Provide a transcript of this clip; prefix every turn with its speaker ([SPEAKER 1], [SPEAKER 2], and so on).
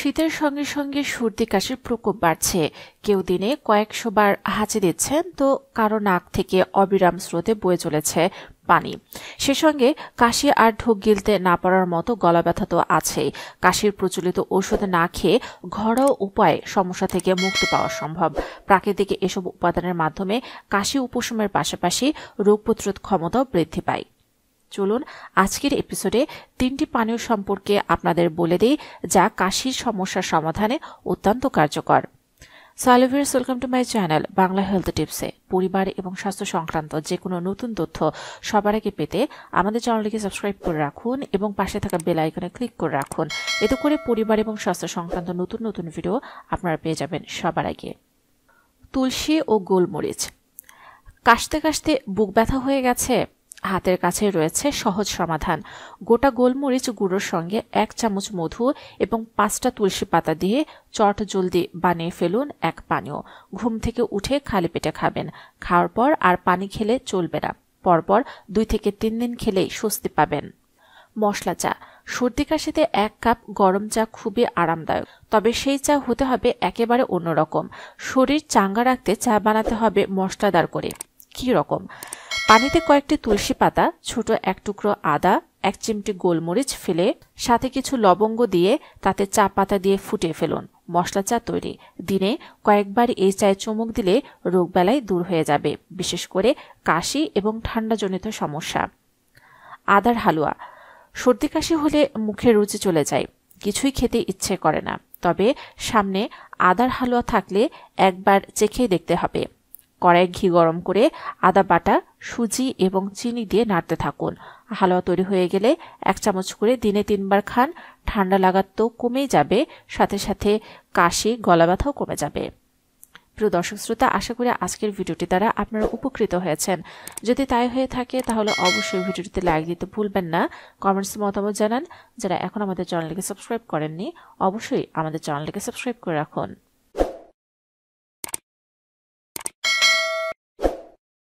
[SPEAKER 1] শীতের সঙ্গে সঙ্গে সর্দি কাশির প্রকোপ বাড়ছে। কেউ দিনে কয়েকশো বার হাঁচি দিচ্ছেন, তো কারো নাক থেকে অবিরাম স্রোতে বয়ে চলেছে পানি। সে সঙ্গে কাশি আর ঢোক গিলতে না পারার মতো গলা ব্যথা তো আছেই। কাশির প্রচলিত ওষুধ না খেয়ে ঘরোয়া উপায়ে সমস্যা থেকে মুক্তি পাওয়া সম্ভব। প্রাকৃতিক এসব উপাদানের মাধ্যমে কাশি উপশমের পাশাপাশি রোগ প্রতিরোধ ক্ষমতাও বৃদ্ধি পায়। চলুন আজকের এপিসোডে 3টি পানীয় সম্পর্কে আপনাদের বলে দিই, যা কাশির সমস্যার সমাধানে অত্যন্ত কার্যকর। সালভিয়ার্স, welcome to my channel Bangla health টিপসে। পরিবার এবং স্বাস্থ্য সংক্রান্ত যে কোনো নতুন তথ্য সবার আগে পেতে আমাদের চ্যানেলটিকে সাবস্ক্রাইব করে রাখুন এবং পাশে থাকা বেল আইকনে ক্লিক করে রাখুন। এতে করে পরিবার এবং স্বাস্থ্য সংক্রান্ত নতুন নতুন ভিডিও আপনারা পেয়ে যাবেন সবার আগে। তুলসী ও গোলমরিচ। কাশতে কাশতে বুক ব্যথা হয়ে গেছে? হাতের কাছে রয়েছে সহজ সমাধান। গোটা গোলমরিচ গুঁড়োর সঙ্গে 1 চামচ মধু এবং 5টা তুলসী পাতা দিয়ে চট জলদি বানিয়ে ফেলুন এক পানীয়। ঘুম থেকে উঠে খালি পেটে খাবেন। খাওয়ার পর আর পানি খেলে চলবে না। পরপর 2 থেকে 3 দিন খেলেই স্বস্তি পাবেন। মশলা চা। সর্দি কাশিতে 1 কাপ গরম চা খুবই আরামদায়ক, তবে সেই চা হতে হবে একেবারে অন্যরকম। শরীর চাঙ্গা রাখতে চা বানাতে হবে মশলাদার করে। কি রকম? পানিতে কয়েকটি তুলসী পাতা, ছোট 1 টুকরো আদা, 1 চিমটি গোলমরিচ ফেলে সাথে কিছু লবঙ্গ দিয়ে তাতে চা পাতা দিয়ে ফুটিয়ে ফেলুন। মশলা চা তৈরি। দিনে কয়েকবার এই চায়ে চুমুক দিলে রোগবালাই দূর হয়ে যাবে, বিশেষ করে কাশি এবং ঠান্ডাজনিত সমস্যা। আদার হালুয়া। সর্দি কাশি হলে মুখে রুচি চলে যায়, কিছুই খেতে ইচ্ছে করে না। তবে সামনে আদার হালুয়া থাকলে একবার চেখে দেখতে হবে। কড়াইয়ে ঘি গরম করে আদা বাটা, সুজি এবং চিনি দিয়ে নাড়তে থাকুন। হালুয়া তৈরি হয়ে গেলে 1 চামচ করে দিনে 3 বার খান। ঠান্ডা লাগা তো কমেই যাবে, সাথে সাথে কাশি, গলা ব্যথাও কমে যাবে। প্রিয় দর্শক শ্রোতা, আশা করি আজকের ভিডিওটি দ্বারা আপনারা উপকৃত হয়েছেন। যদি তাই হয়ে থাকে তাহলে অবশ্যই ভিডিওটিতে লাইক দিতে ভুলবেন না। কমেন্টসে মতামত জানান। যারা এখন আমাদের চ্যানেলটিকে সাবস্ক্রাইব করেননি, অবশ্যই আমাদের চ্যানেলটিকে সাবস্ক্রাইব করে রাখুন।